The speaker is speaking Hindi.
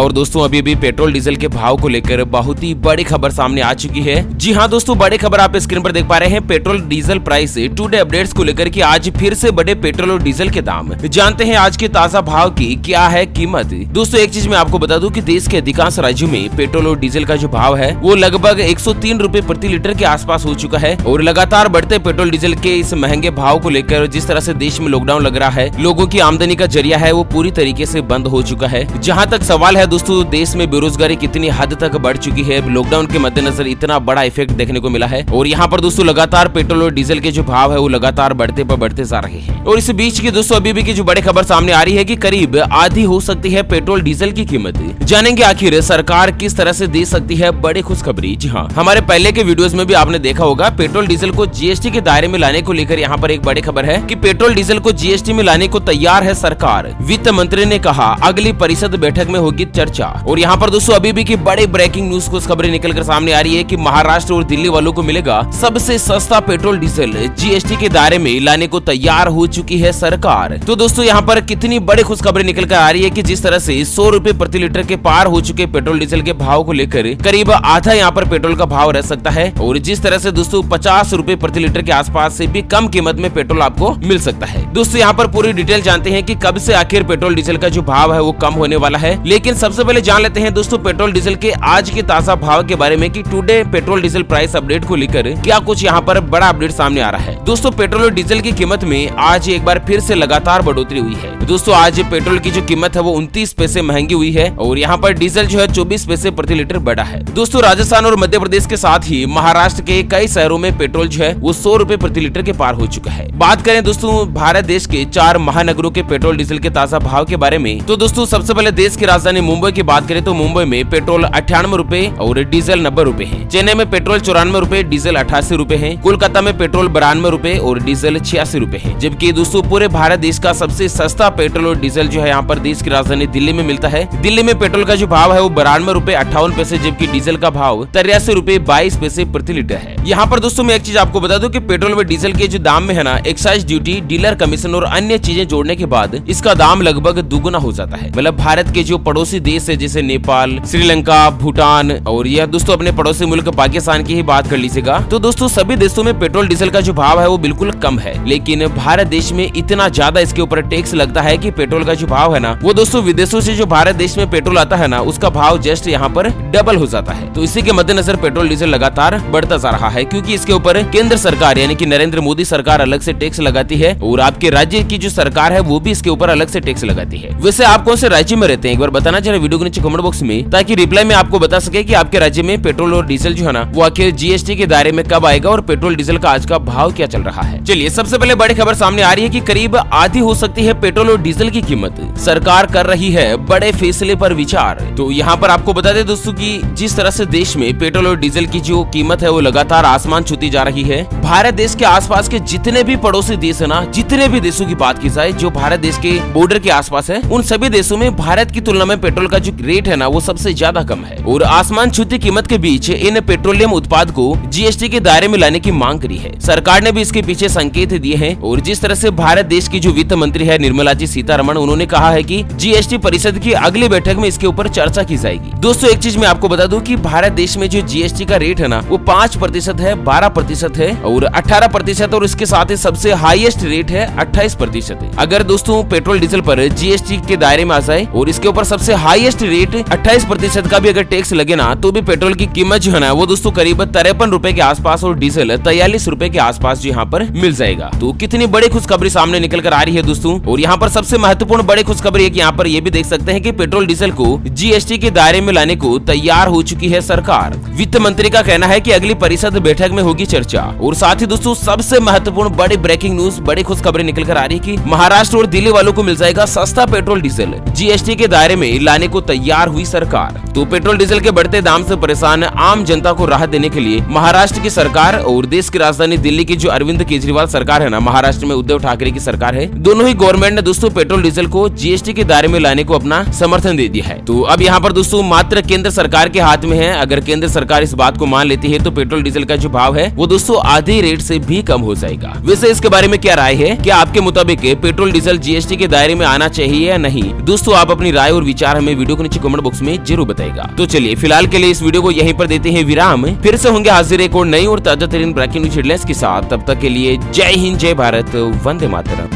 और दोस्तों अभी भी पेट्रोल डीजल के भाव को लेकर बहुत ही बड़ी खबर सामने आ चुकी है। जी हाँ दोस्तों, बड़ी खबर आप स्क्रीन पर देख पा रहे हैं। Petrol diesel price today updates को लेकर कि आज फिर से बढ़े पेट्रोल और डीजल के दाम। जानते हैं आज के ताजा भाव की क्या है कीमत। दोस्तों एक चीज मैं आपको बता दूं कि देश के अधिकांश राज्यों में पेट्रोल और डीजल का जो भाव है वो लगभग 103 रुपए प्रति लीटर के आसपास हो चुका है। और लगातार बढ़ते पेट्रोल डीजल के इस महंगे भाव को लेकर जिस तरह से देश में लॉकडाउन लग रहा है, लोगों की आमदनी का जरिया है वो पूरी तरीके से बंद हो चुका है। जहां तक सवाल है दोस्तों, देश में बेरोजगारी कितनी हद तक बढ़ चुकी है, लॉकडाउन के मद्देनजर इतना बड़ा इफेक्ट देखने को मिला है। और यहाँ पर दोस्तों लगातार पेट्रोल और डीजल के जो भाव है वो लगातार बढ़ते जा रहे हैं। और इस बीच की दोस्तों अभी भी की जो बड़ी खबर सामने आ रही है कि करीब आधी हो सकती है पेट्रोल डीजल की कीमत। जानेंगे आखिर सरकार किस तरह से दे सकती है बड़ी खुशखबरी। जी हाँ, हमारे पहले के वीडियोस में भी आपने देखा होगा पेट्रोल डीजल को जीएसटी के दायरे में लाने को लेकर यहाँ पर एक बड़ी खबर है कि पेट्रोल डीजल को जीएसटी में लाने को तैयार है सरकार। वित्त मंत्री ने कहा अगली परिषद बैठक में होगी चर्चा। और यहाँ पर दोस्तों अभी भी की बड़ी ब्रेकिंग न्यूज कुछ खबरें निकलकर सामने आ रही है कि महाराष्ट्र और दिल्ली वालों को मिलेगा सबसे सस्ता पेट्रोल डीजल। जीएसटी के दायरे में लाने को तैयार हो चुकी है सरकार। तो दोस्तों यहाँ पर कितनी बड़ी खुशखबरी निकलकर आ रही है कि जिस तरह से 100 रुपए प्रति लीटर के पार हो चुके पेट्रोल डीजल के भाव को लेकर करीब आधा यहाँ पर पेट्रोल का भाव रह सकता है। और जिस तरह से दोस्तों 50 रुपए प्रति लीटर के आसपास से भी कम कीमत में पेट्रोल आपको मिल सकता है। दोस्तों यहाँ पर पूरी डिटेल जानते हैं कि कब से आखिर पेट्रोल डीजल का जो भाव है वो कम होने वाला है। लेकिन सबसे पहले जान लेते हैं दोस्तों पेट्रोल डीजल के आज के ताजा भाव के बारे में कि today petrol diesel price update को लेकर क्या कुछ यहाँ पर बड़ा अपडेट सामने आ रहा है। दोस्तों पेट्रोल और डीजल की कीमत में आज एक बार फिर से लगातार बढ़ोतरी हुई है। दोस्तों आज पेट्रोल की जो कीमत है वो 29 पैसे महंगी हुई है और यहाँ पर डीजल जो है 24 पैसे प्रति लीटर बढ़ा है। दोस्तों राजस्थान और मध्य प्रदेश के साथ ही महाराष्ट्र के कई शहरों में पेट्रोल जो है वो 100 रुपए प्रति लीटर के पार हो चुका है। बात करें दोस्तों भारत देश के 4 महानगरों के पेट्रोल डीजल के ताजा भाव के बारे में, तो दोस्तों सबसे पहले देश की राजधानी मुंबई की बात करें तो मुंबई में पेट्रोल 98 रुपए और डीजल 90 रुपए है। चेन्नई में पेट्रोल 94 रुपए, डीजल 88 रुपए है। कोलकाता में पेट्रोल 92 रुपए और डीजल 86 रुपए है। जबकि दोस्तों पूरे भारत देश का सबसे सस्ता पेट्रोल और डीजल जो है यहाँ पर देश की राजधानी दिल्ली में मिलता है। दिल्ली में पेट्रोल का जो भाव है वो 92 रुपए 58 पैसे, जबकि डीजल का भाव 83 रुपए 22 पैसे प्रति लीटर है। यहाँ पर दोस्तों मैं एक चीज आपको बता दूं कि पेट्रोल व डीजल के जो दाम में है ना, एक्साइज ड्यूटी, डीलर कमीशन और अन्य चीजें जोड़ने के बाद इसका दाम लगभग दुगुना हो जाता है। मतलब भारत के जो पड़ोसी देश है जैसे नेपाल, श्रीलंका, भूटान और यह दोस्तों अपने पड़ोसी मुल्क पाकिस्तान की ही बात कर लीजिएगा तो दोस्तों सभी देशों में पेट्रोल डीजल का जो भाव है वो बिल्कुल कम है। लेकिन भारत देश में इतना ज्यादा इसके ऊपर टैक्स लगता है कि पेट्रोल का जो भाव है ना वो दोस्तों विदेशों से जो भारत देश में पेट्रोल आता है ना उसका भाव जस्ट यहाँ पर डबल हो जाता है। तो इसी के मद्देनजर पेट्रोल डीजल लगातार बढ़ता जा रहा है क्योंकि इसके ऊपर केंद्र सरकार यानी कि नरेंद्र मोदी सरकार अलग से टैक्स लगाती है और आपके राज्य की जो सरकार है वो भी इसके ऊपर अलग से टैक्स लगाती है। वैसे आप कौन से राज्य में रहते हैं एक बार बताना चाहिए वीडियो के नीचे कमेंट बॉक्स में, ताकि रिप्लाई में आपको बता सके कि आपके राज्य में पेट्रोल और डीजल जो है ना वो आखिर जीएसटी के दायरे में कब आएगा और पेट्रोल डीजल का आज का भाव क्या चल रहा है। चलिए सबसे पहले बड़ी खबर सामने आ रही है कि करीब आधी हो सकती है पेट्रोल और डीजल की कीमत। सरकार कर रही है बड़े फैसले पर विचार। तो यहाँ पर आपको बता दें दोस्तों कि जिस तरह से देश में पेट्रोल और डीजल की जो कीमत है वो लगातार आसमान छूती जा रही है। भारत देश के आसपास के जितने भी पड़ोसी देश है ना, जितने भी देशों की बात की जाए जो भारत देश के बॉर्डर के आसपास है, उन सभी देशों में भारत की तुलना में पेट्रोल का जो रेट है ना वो सबसे ज्यादा कम है। और आसमान छूती कीमत के बीच इन पेट्रोलियम उत्पाद को जीएसटी के दायरे में लाने की मांग करी है। सरकार ने भी इसके पीछे संकेत दिए हैं। और जिस तरह से भारत देश की जो वित्त मंत्री है निर्मला जी सीतारमण, उन्होंने कहा है कि जीएसटी परिषद की अगली बैठक में इसके ऊपर चर्चा की जाएगी। दोस्तों एक चीज मैं आपको बता दूं कि भारत देश में जो जीएसटी का रेट है ना वो 5% है, 12% है और 18% और इसके साथ ही सबसे हाईएस्ट रेट है 28%। अगर दोस्तों पेट्रोल डीजल पर जीएसटी के दायरे में आ जाए और इसके ऊपर सबसे हाईएस्ट रेट 28% का भी अगर टैक्स लगे ना तो भी पेट्रोल की कीमत जो है ना वो दोस्तों करीब 53 रुपए के आसपास और डीजल 43 रुपए के आसपास जो यहाँ पर मिल जाएगा। तो कितनी बड़ी खुशखबरी सामने निकल कर आ रही है दोस्तों। और यहाँ पर सबसे महत्वपूर्ण बड़ी खुशखबरी है कि यहाँ पर ये भी देख सकते हैं कि पेट्रोल डीजल को जीएसटी के दायरे में लाने को तैयार हो चुकी है सरकार। वित्त मंत्री का कहना है कि अगली परिषद बैठक में होगी चर्चा। और साथ ही दोस्तों सबसे महत्वपूर्ण बड़ी ब्रेकिंग न्यूज, बड़ी खुशखबरी निकल कर आ रही है कि महाराष्ट्र और दिल्ली वालों को मिल जाएगा सस्ता पेट्रोल डीजल। जीएसटी के दायरे में लाने को तैयार हुई सरकार। तो पेट्रोल डीजल के बढ़ते दाम से परेशान आम जनता को राहत देने के लिए महाराष्ट्र की सरकार और देश की राजधानी दिल्ली की जो अरविंद केजरीवाल सरकार है ना, महाराष्ट्र में उद्धव ठाकरे की सरकार है, दोनों ही गवर्नमेंट ने दोस्तों पेट्रोल डीजल को जीएसटी के दायरे में लाने को अपना समर्थन दे दिया है। तो अब यहाँ पर दोस्तों मात्र केंद्र सरकार के हाथ में है। अगर केंद्र सरकार इस बात को मान लेती है तो पेट्रोल डीजल का जो भाव है वो दोस्तों आधे रेट से भी कम हो जाएगा। वैसे इसके बारे में क्या राय है, क्या आपके मुताबिक पेट्रोल डीजल जीएसटी के दायरे में आना चाहिए या नहीं? दोस्तों आप अपनी राय और विचार हमें हमें वीडियो को नीचे कमेंट बॉक्स में जरूर बताएगा। तो चलिए फिलहाल के लिए इस वीडियो को यहीं पर देते हैं विराम। फिर से होंगे हाजिर एक और नई और ताजा तरीन ब्रेकिंग न्यूज हेडलाइंस के साथ। तब तक के लिए जय हिंद, जय भारत, वंदे मातरम।